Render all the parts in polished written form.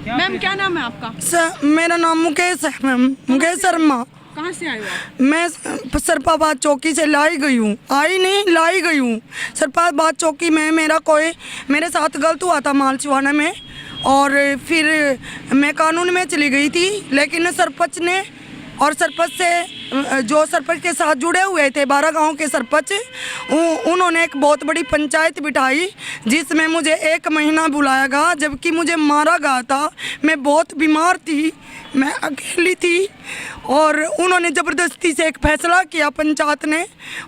Ma'am क्या नाम है आपका? मेरा नाम मुकेश है मैम, मुकेश शर्मा। कहाँ से आए हो आप? मैं सरपाबाद चौकी से लाई गई हूँ, आई नहीं लाई गई हूँ। सरपाबाद चौकी में मेरे साथ गलत हुआ था माल चुवाने में, और फिर मैं कानून में चली गई थी। लेकिन सरपंच ने और सरपंच से जो सरपंच के साथ जुड़े हुए थे 12 गांव के सरपंच, उन्होंने एक बहुत बड़ी पंचायत बिठाई जिसमें मुझे 1 महीना बुलाया गया, जबकि मुझे मारा गया था। मैं बहुत बीमार थी, मैं अकेली थी, और उन्होंने ज़बरदस्ती से एक फैसला किया पंचायत ने,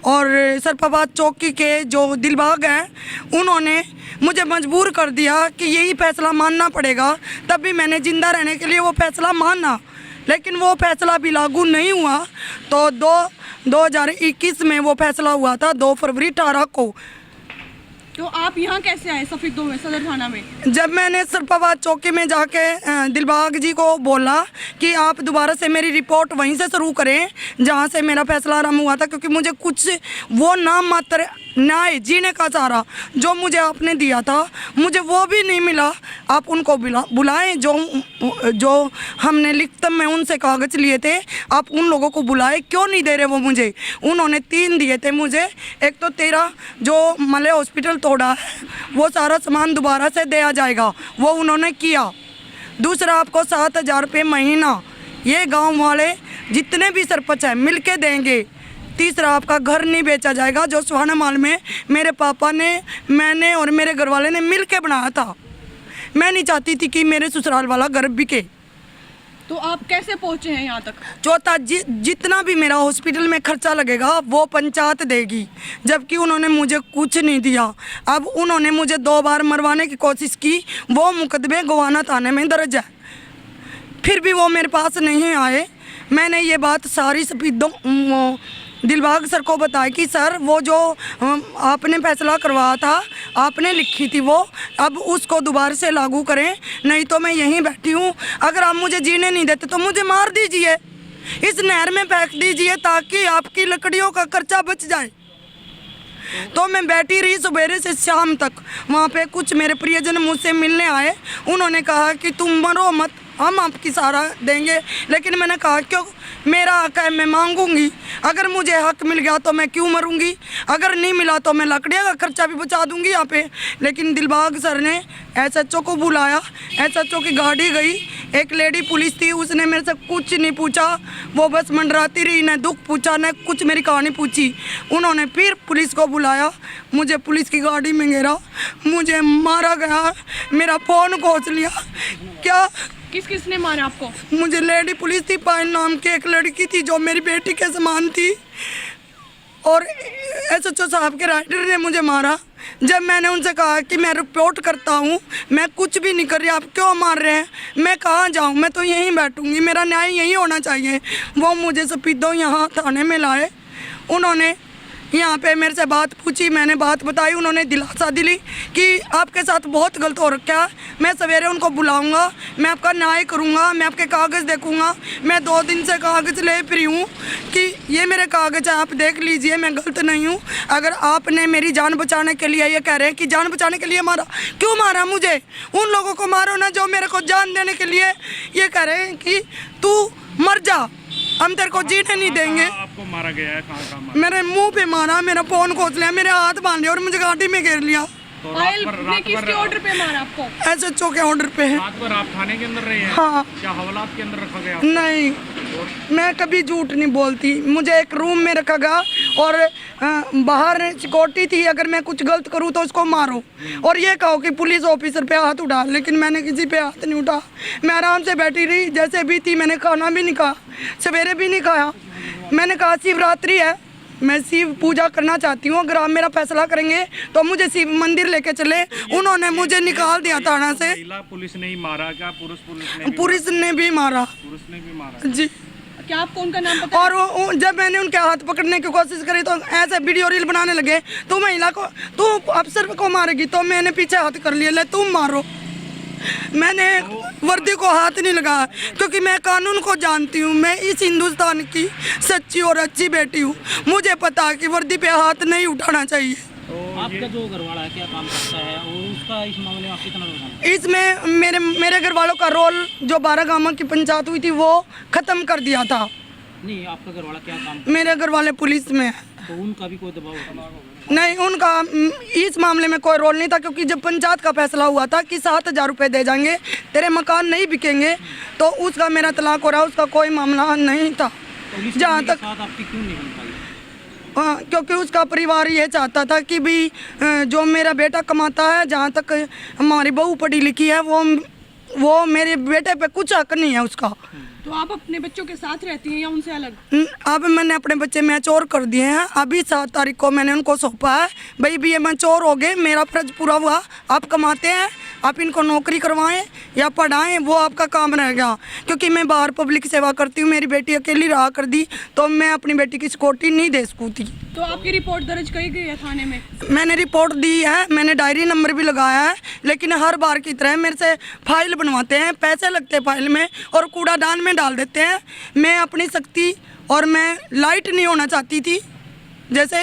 और सरपाबाद चौकी के जो दिलबाग हैं उन्होंने मुझे मजबूर कर दिया कि यही फैसला मानना पड़ेगा। तब भी मैंने ज़िंदा रहने के लिए वो फैसला माना, लेकिन वो फैसला भी लागू नहीं हुआ। तो 2021 में वो फैसला हुआ था, 2 फरवरी 18 को। तो आप यहाँ कैसे आए सफीदों में, सदर थाना में? जब मैंने सरपाबाद चौकी में जाके दिलबाग जी को बोला कि आप दोबारा से मेरी रिपोर्ट वहीं से शुरू करें जहाँ से मेरा फैसला आरम्भ हुआ था, क्योंकि मुझे कुछ वो नाम मात्र न्याय जीने का सहारा जो मुझे आपने दिया था मुझे वो भी नहीं मिला। आप उनको बुलाएं जो हमने लिखित में उनसे कागज़ लिए थे, आप उन लोगों को बुलाए, क्यों नहीं दे रहे वो मुझे? उन्होंने 3 दिए थे मुझे। एक तो तेरा जो मले हॉस्पिटल तोड़ा है वो सारा सामान दोबारा से दिया जाएगा, वो उन्होंने किया। दूसरा आपको 7,000 रुपये महीना ये गांव वाले जितने भी सरपंच हैं मिल के देंगे। तीसरा आपका घर नहीं बेचा जाएगा, जो सुहाना माल में मेरे पापा ने, मैंने और मेरे घर वाले ने मिल के बनाया था। मैं नहीं चाहती थी कि मेरे ससुराल वाला घर बिके। तो आप कैसे पहुँचे हैं यहाँ तक? चौथा, जितना भी मेरा हॉस्पिटल में खर्चा लगेगा वो पंचायत देगी, जबकि उन्होंने मुझे कुछ नहीं दिया। अब उन्होंने मुझे 2 बार मरवाने की कोशिश की, वो मुकदमे गोवाना थाने में दर्ज है, फिर भी वो मेरे पास नहीं आए। मैंने ये बात सारी सफीदों दिलबाग सर को बताया कि सर वो जो आपने फैसला करवाया था, आपने लिखी थी वो, अब उसको दोबारा से लागू करें, नहीं तो मैं यहीं बैठी हूँ। अगर आप मुझे जीने नहीं देते तो मुझे मार दीजिए, इस नहर में फेंक दीजिए ताकि आपकी लकड़ियों का खर्चा बच जाए। तो मैं बैठी रही सवेरे से शाम तक। वहाँ पे कुछ मेरे प्रियजन मुझसे मिलने आए, उन्होंने कहा कि तुम मरो मत, हम आपकी सहारा देंगे। लेकिन मैंने कहा क्यों, मेरा हक है, मैं मांगूंगी। अगर मुझे हक मिल गया तो मैं क्यों मरूंगी, अगर नहीं मिला तो मैं लकड़ियाँ का खर्चा भी बचा दूंगी यहाँ पे। लेकिन दिलबाग सर ने SHO को बुलाया, SHO की गाड़ी गई, एक लेडी पुलिस थी, उसने मेरे से कुछ नहीं पूछा, वो बस मंडराती रही, न दुख पूछा न कुछ मेरी कहानी पूछी। उन्होंने फिर पुलिस को बुलाया, मुझे पुलिस की गाड़ी में घेरा, मुझे मारा गया, मेरा फ़ोन खोज लिया। क्या किस ने मारा आपको? मुझे लेडी पुलिस थी, पायल नाम की एक लड़की थी जो मेरी बेटी के समान थी, और SHO साहब के राइडर ने मुझे मारा। जब मैंने उनसे कहा कि मैं रिपोर्ट करता हूँ, मैं कुछ भी नहीं कर रही, आप क्यों मार रहे हैं, मैं कहाँ जाऊँ, मैं तो यहीं बैठूँगी, मेरा न्याय यहीं होना चाहिए। वो मुझे सफीदों यहाँ थाने में लाए, उन्होंने यहाँ पे मेरे से बात पूछी, मैंने बात बताई, उन्होंने दिलासा दिली कि आपके साथ बहुत गलत हो रखा है, मैं सवेरे उनको बुलाऊंगा, मैं आपका न्याय करूँगा, मैं आपके कागज़ देखूँगा। मैं 2 दिन से कागज़ ले फिरी हूँ कि ये मेरे कागज़ हैं, आप देख लीजिए, मैं गलत नहीं हूँ। अगर आपने मेरी जान बचाने के लिए, ये कह रहे हैं कि जान बचाने के लिए मारा, क्यों मारा मुझे? उन लोगों को मारो ना जो मेरे को जान देने के लिए ये कह रहे हैं कि तू मर जा, हम तेरे को जीने नहीं देंगे। आपको मारा गया है? कहाँ मारा? मेरे मुंह पे मारा, मेरा फोन खोज लिया, मेरे हाथ बांध लिया और मुझे गाड़ी में घेर लिया। तो किसके ऑर्डर पे मारा आपको? SHO के ऑर्डर पे है। रात भर आप थाने के अंदर रहे हैं? हाँ। क्या हवालात के अंदर रखा गया? नहीं, मैं कभी झूठ नहीं बोलती। मुझे एक रूम में रखा गया और बाहर सिक्योरिटी थी, अगर मैं कुछ गलत करूँ तो उसको मारो, और ये कहो कि पुलिस ऑफिसर पे हाथ उठा, लेकिन मैंने किसी पे हाथ नहीं उठा। मैं आराम से बैठी रही, जैसे भी थी, मैंने खाना भी नहीं खाया, सवेरे भी नहीं खाया। मैंने कहा शिवरात्रि है, मैं शिव पूजा करना चाहती हूँ, अगर आप मेरा फैसला करेंगे तो मुझे शिव मंदिर लेके चले। उन्होंने मुझे निकाल दिया थाना से। महिला पुलिस ने ही मारा क्या? पुरुष ने भी मारा। पुरुष ने भी मारा जी। क्या आपको उनका नाम पता? और जब मैंने उनके हाथ पकड़ने की कोशिश करी तो ऐसे वीडियो रील बनाने लगे, तू महिला को, तू अफसर को मारेगी, तो मैंने पीछे हाथ कर लिया, ले तुम मारो। मैंने वर्दी को हाथ नहीं लगाया क्योंकि मैं कानून को जानती हूँ, मैं इस हिंदुस्तान की सच्ची और अच्छी बेटी हूँ, मुझे पता है कि वर्दी पे हाथ नहीं उठाना चाहिए। तो आपका जो घरवाला है क्या काम करता है और उसका इस मामले में आप कितना रोल है? इसमें मेरे घर वालों का रोल जो 12 गांवों की पंचायत हुई थी वो ख़त्म कर दिया था। नहीं, आपका घरवाला क्या काम मेरे घर वाले पुलिस में है। तो उनका भी कोई दबाव होता है? नहीं, उनका इस मामले में कोई रोल नहीं था, क्योंकि जब पंचायत का फैसला हुआ था कि 7,000 रुपये दे जाएंगे, तेरे मकान नहीं बिकेंगे, तो उसका मेरा तलाक हो रहा, उसका कोई मामला नहीं था। पुलिस जहाँ के तक साथ आपकी क्यों नहीं बन पाई? क्योंकि उसका परिवार ये चाहता था कि भी जो मेरा बेटा कमाता है, जहाँ तक हमारी बहू पढ़ी लिखी है, वो मेरे बेटे पे कुछ हक नहीं है उसका। तो आप अपने बच्चों के साथ रहती हैं या उनसे अलग? अब मैंने अपने बच्चे मैच्योर कर दिए हैं। अभी 7 तारीख को मैंने उनको सौंपा है, भाई भी ये मैच्योर हो गए, मेरा फर्ज पूरा हुआ। आप कमाते हैं, आप इनको नौकरी करवाएं या पढ़ाएं, वो आपका काम रहेगा। क्योंकि मैं बाहर पब्लिक सेवा करती हूँ, मेरी बेटी अकेली रहा कर दी, तो मैं अपनी बेटी की सिक्योरिटी नहीं दे सकती। तो आपकी रिपोर्ट दर्ज करी गई है थाने में? मैंने रिपोर्ट दी है, मैंने डायरी नंबर भी लगाया है, लेकिन हर बार की तरह मेरे से फाइल बनवाते हैं, पैसे लगते हैं फाइल में और कूड़ादान में डाल देते हैं। मैं अपनी शक्ति और मैं लाइट नहीं होना चाहती थी, जैसे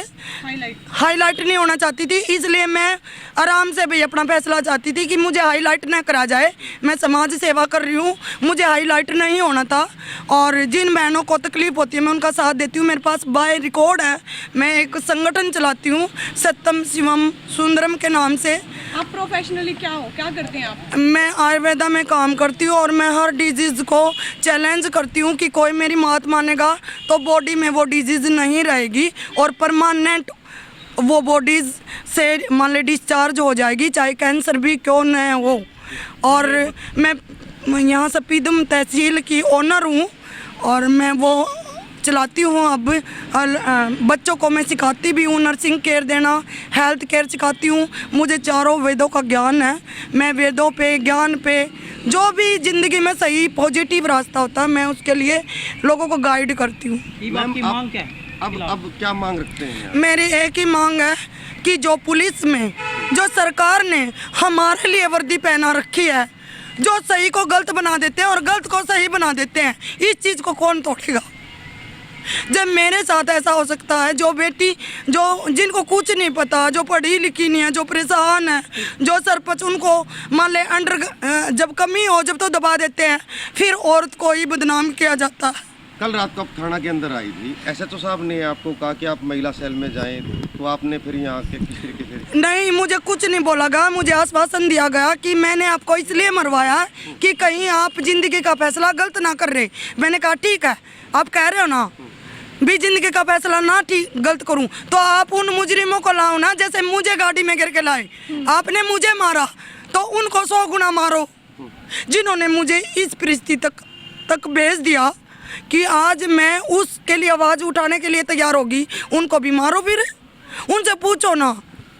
हाईलाइट नहीं होना चाहती थी, इसलिए मैं आराम से भी अपना फैसला चाहती थी कि मुझे हाईलाइट ना करा जाए। मैं समाज सेवा कर रही हूँ, मुझे हाईलाइट नहीं होना था। और जिन बहनों को तकलीफ होती है मैं उनका साथ देती हूँ। मेरे पास बाय रिकॉर्ड है, मैं एक संगठन चलाती हूँ सत्यम शिवम सुंदरम के नाम से। आप प्रोफेशनली क्या करते हैं आप? मैं आयुर्वेदा में काम करती हूँ और मैं हर डिजीज़ को चैलेंज करती हूँ कि कोई मेरी बात मानेगा तो बॉडी में वो डिजीज़ नहीं रहेगी और परमानेंट वो बॉडीज़ से मान ले डिस्चार्ज हो जाएगी, चाहे कैंसर भी क्यों न हो। और मैं यहाँ सपीदम तहसील की ओनर हूँ और मैं वो चलाती हूँ। अब बच्चों को मैं सिखाती भी हूँ, नर्सिंग केयर देना, हेल्थ केयर सिखाती हूँ। मुझे चारों वेदों का ज्ञान है। मैं वेदों पे, ज्ञान पे, जो भी ज़िंदगी में सही पॉजिटिव रास्ता होता है, मैं उसके लिए लोगों को गाइड करती हूँ। आपकी मांग क्या है? अब क्या मांग रखते हैं? मेरी एक ही मांग है कि जो पुलिस में जो सरकार ने हमारे लिए वर्दी पहना रखी है, जो सही को गलत बना देते हैं और गलत को सही बना देते हैं, इस चीज़ को कौन तोड़ेगा? जब मेरे साथ ऐसा हो सकता है, जो बेटी जो जिनको कुछ नहीं पता, जो पढ़ी लिखी नहीं है, जो परेशान है, जो सरपंच उनको मान ले अंडर जब कमी हो जब तो दबा देते हैं, फिर औरत को ही बदनाम किया जाता है। कल रात को आप थाना के अंदर आई थी, एसएचओ साहब ने आपको कहा कि आप महिला सेल में जाएं, तो आपने फिर यहाँ के किस तरीके से? नहीं, मुझे कुछ नहीं बोला गया। मुझे आश्वासन दिया गया कि मैंने आपको इसलिए मरवाया है कि कहीं आप जिंदगी का फैसला गलत ना कर रहे। मैंने कहा ठीक है, आप कह रहे हो ना भी जिंदगी का फैसला ना ठीक गलत करूं, तो आप उन मुजरिमों को लाओ ना, जैसे मुझे गाड़ी में गिर के लाए। आपने मुझे मारा तो उनको 100 गुना मारो, जिन्होंने मुझे इस परिस्थिति तक भेज दिया कि आज मैं उसके लिए आवाज़ उठाने के लिए तैयार होगी। उनको भी मारो, फिर उनसे पूछो ना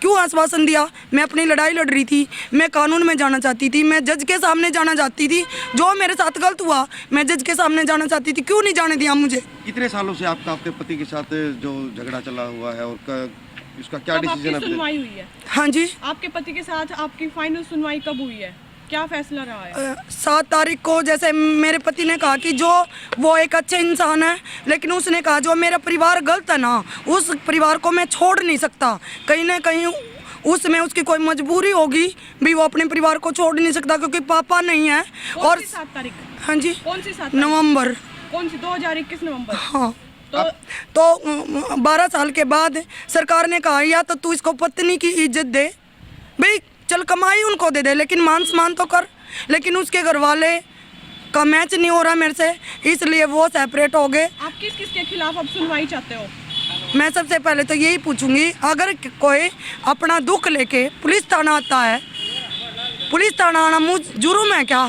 क्यों आश्वासन दिया। मैं अपनी लड़ाई लड़ रही थी, मैं कानून में जाना चाहती थी, मैं जज के सामने जाना चाहती थी। जो मेरे साथ गलत हुआ मैं जज के सामने जाना चाहती थी, क्यों नहीं जाने दिया मुझे? कितने सालों से आपका आपके पति के साथ जो झगड़ा चला हुआ है और इसका क्या कब डिसीजन आपकी सुनवाई हुई है? हाँ जी, आपके पति के साथ आपकी फाइनल सुनवाई कब हुई है? क्या फैसला रहा है? 7 तारीख को जैसे मेरे पति ने कहा कि जो वो एक अच्छे इंसान है, लेकिन उसने कहा जो मेरा परिवार गलत है ना, उस परिवार को मैं छोड़ नहीं सकता। कहीं ना कहीं उसमें उसकी कोई मजबूरी होगी भी, वो अपने परिवार को छोड़ नहीं सकता क्योंकि पापा नहीं है। और 7 तारीख? हाँ जी, कौन सी 7 नवंबर। कौन सी? 2021 नवंबर? हाँ, तो 12 साल के बाद सरकार ने कहा या तो तू इसको पत्नी की इज्जत दे, भाई चल कमाई उनको दे दे, लेकिन मान सम्मान तो कर। लेकिन उसके घर वाले का मैच नहीं हो रहा मेरे से, इसलिए वो सेपरेट हो गए। आप किस किस के खिलाफ अब सुनवाई चाहते हो? मैं सबसे पहले तो यही पूछूंगी, अगर कोई अपना दुख लेके पुलिस थाना आता है, पुलिस थाना आना मुझ जुर्म है क्या?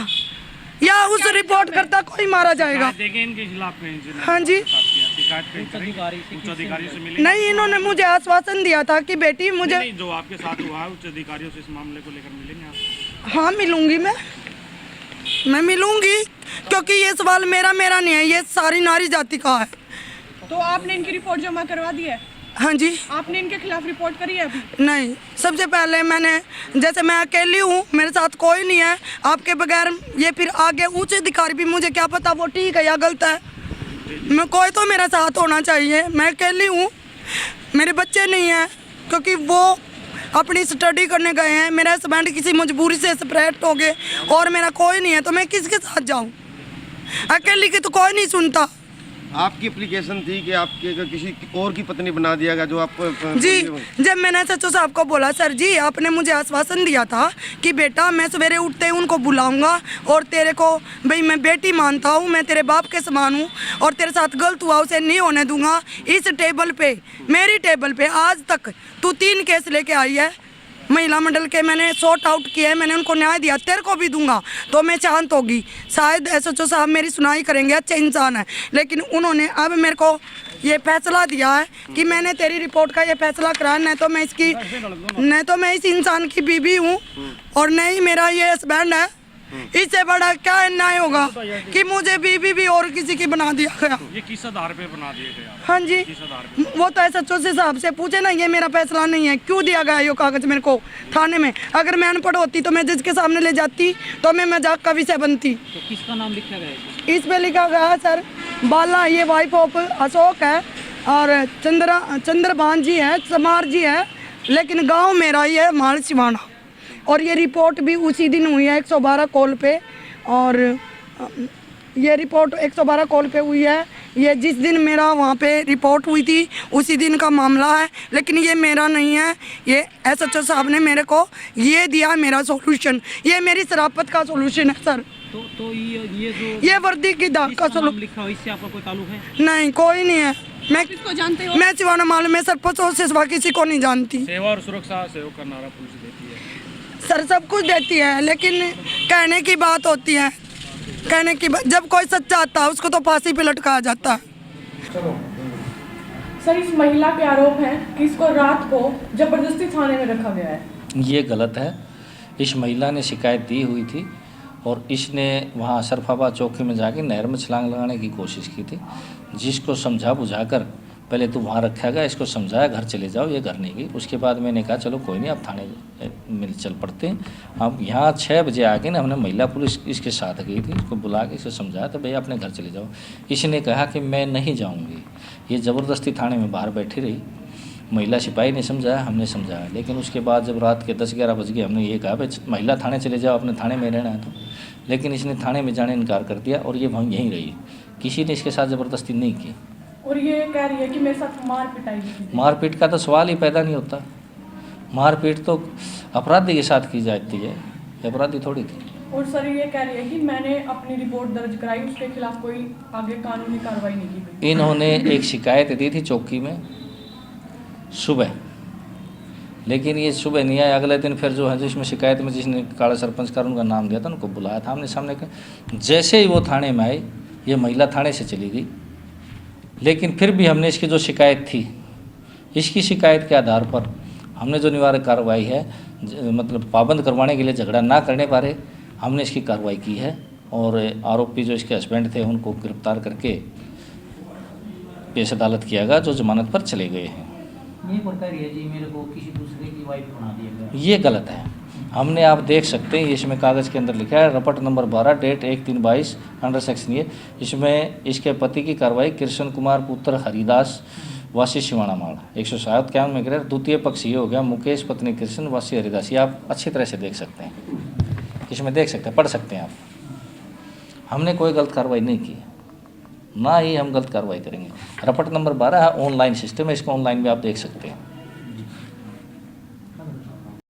या उस रिपोर्ट करता कोई मारा जाएगा? देखें इनके खिलाफ में जिन्होंने हाँ जी, शिकायत कहीं करें, उच्च अधिकारी से मिले? नहीं, इन्होंने मुझे आश्वासन दिया था कि बेटी मुझे नहीं, जो आपके साथ हुआ है उच्च अधिकारियों से इस मामले को लेकर मिलेंगे आप? हाँ मिलूंगी, मैं मिलूंगी, क्योंकि ये सवाल मेरा नहीं है, ये सारी नारी जाति का है। तो आपने इनकी रिपोर्ट जमा करवा दी है? हाँ जी। आपने इनके खिलाफ रिपोर्ट करी है अभी? नहीं, सबसे पहले मैंने, जैसे मैं अकेली हूँ, मेरे साथ कोई नहीं है, आपके बगैर ये फिर आगे उच्च अधिकारी भी मुझे क्या पता वो ठीक है या गलत है। मैं कोई तो मेरा साथ होना चाहिए, मैं अकेली हूँ, मेरे बच्चे नहीं हैं, क्योंकि वो अपनी स्टडी करने गए हैं, मेरे हस्बैंड किसी मजबूरी से सेपरेट हो गए और मेरा कोई नहीं है, तो मैं किसके साथ जाऊँ? अकेली की तो कोई नहीं सुनता। आपकी एप्लीकेशन थी कि आपके अगर किसी और की पत्नी बना दिया गया जो आपको जी, जब मैंने सचो साहब को बोला, सर जी आपने मुझे आश्वासन दिया था कि बेटा मैं सवेरे उठते ही उनको बुलाऊंगा और तेरे को भाई मैं बेटी मानता हूँ, मैं तेरे बाप के समान हूँ और तेरे साथ गलत हुआ उसे नहीं होने दूंगा। इस टेबल पे, मेरी टेबल पे आज तक तू 3 केस लेके आई है महिला मंडल के, मैंने सॉर्ट आउट किया है, मैंने उनको न्याय दिया, तेरे को भी दूंगा तो मैं शांत होगी। शायद एसएचओ साहब मेरी सुनाई करेंगे, अच्छे इंसान है, लेकिन उन्होंने अब मेरे को ये फैसला दिया है कि मैंने तेरी रिपोर्ट का ये फैसला कराया, नहीं तो मैं इस इंसान की बीवी हूँ और नहीं मेरा ये हस्बैंड है। इससे बड़ा क्या अन्याय होगा कि मुझे बीवी भी और किसी की बना दिया गया। ये किस आधार पे बना दिए थे आप? हाँ जी, किस आधार पे? वो तो एसएचओ से साहब से पूछे ना, ये मेरा फैसला नहीं है, क्यों दिया गया ये कागज मेरे को थाने में? अगर मैं अनपढ़ होती तो मैं जज के सामने ले जाती तो मैं मजाक का विषय बनती। तो किसका नाम लिखा गया है? इस पे लिखा गया है सर बाला, ये वाइफ ऑफ अशोक है और चंद्रभान जी है, समार जी है, लेकिन गाँव मेरा ही है माल सिवाना। और ये रिपोर्ट भी उसी दिन हुई है 112 कॉल पे, और ये रिपोर्ट 112 कॉल पे हुई है। ये जिस दिन मेरा वहाँ पे रिपोर्ट हुई थी उसी दिन का मामला है, लेकिन ये मेरा नहीं है, ये एसएचओ साहब ने मेरे को ये दिया मेरा सॉल्यूशन, ये मेरी शराफत का सॉल्यूशन है सर। तो ये जो ये वर्दी की दाग का नाम लिखा हो, इससे आपका कोई ताल्लुक है? नहीं, कोई नहीं है। मैं किसको जानते हो? मैं सिवाना मालूम है सर, पसों से सिवा किसी को नहीं जानती। सेवा और सुरक्षा सहयोग का नारा पुलिस देती है सर सब कुछ देती है, लेकिन कहने की बात होती है, कहने की बात, जब कोई सच्चा आता है उसको तो फांसी पे लटकाया जाता है। सर इस महिला के आरोप हैं कि इसको रात को जबरदस्ती थाने में रखा गया है। ये गलत है। इस महिला ने शिकायत दी हुई थी और इसने वहाँ अशरफाबाद चौकी में जाके नहर में छलांग लगाने की कोशिश की थी, जिसको समझा बुझाकर पहले तो वहाँ रखा गया, इसको समझाया घर चले जाओ, ये घर नहीं गई। उसके बाद मैंने कहा चलो कोई नहीं, अब थाने में चल पड़ते हैं। अब यहाँ 6 बजे आके ना हमने महिला पुलिस इसके साथ गई थी, इसको बुला के इसको समझाया तो भैया अपने घर चले जाओ। इसने कहा कि मैं नहीं जाऊँगी, ये ज़बरदस्ती थाने में बाहर बैठी रही। महिला सिपाही ने समझाया, हमने समझाया, लेकिन उसके बाद जब रात के 10-11 बज गए हमने ये कहा भाई महिला थाने चले जाओ, अपने थाने में रहना है तो, लेकिन इसने थाने में जाने इनकार कर दिया और ये वहीं यहीं रही, किसी ने इसके साथ ज़बरदस्ती नहीं की। और ये कह रही है कि मेरे साथ मार पिटाई भी की। मारपीट का तो सवाल ही पैदा नहीं होता। मारपीट तो अपराधी के साथ की जाती है, अपराधी थोड़ी थी। और सर ये कह रही है कि मैंने अपनी रिपोर्ट दर्ज कराई, उसके खिलाफ कोई आगे कानूनी कार्रवाई नहीं की गई। इन्होंने एक शिकायत दी थी चौकी में सुबह, लेकिन ये सुबह नहीं आया। अगले दिन फिर जो है जिसमें शिकायत में जिसने काला सरपंच का उनका नाम दिया था उनको बुलाया था, आमने सामने का। जैसे ही वो थाने में आई, ये महिला थाने से चली गई, लेकिन फिर भी हमने इसकी जो शिकायत थी, इसकी शिकायत के आधार पर हमने जो निवारक कार्रवाई है, मतलब पाबंद करवाने के लिए झगड़ा ना करने पारे, हमने इसकी कार्रवाई की है और आरोपी जो इसके हस्बैंड थे उनको गिरफ्तार करके पेश अदालत किया गया, जो जमानत पर चले गए हैं। ये प्रकार है जी, मेरे को किसी दूसरे की वाइफ बना दिया गया, ये गलत है। हमने, आप देख सकते हैं, इसमें कागज़ के अंदर लिखा है रपट नंबर 12 डेट 1/3/22 अंडर सेक्शन ये। इसमें इसके पति की कार्रवाई कृष्ण कुमार पुत्र हरिदास वासी सिवाना माल 157 में गिरफ्तार। द्वितीय पक्ष ये हो गया मुकेश पत्नी कृष्ण वासी हरिदास। ये आप अच्छी तरह से देख सकते हैं, इसमें देख सकते हैं, पढ़ सकते हैं आप। हमने कोई गलत कार्रवाई नहीं की, ना ही हम गलत कार्रवाई करेंगे। रपट नंबर 12 है, ऑनलाइन सिस्टम है, इसको ऑनलाइन भी आप देख सकते हैं।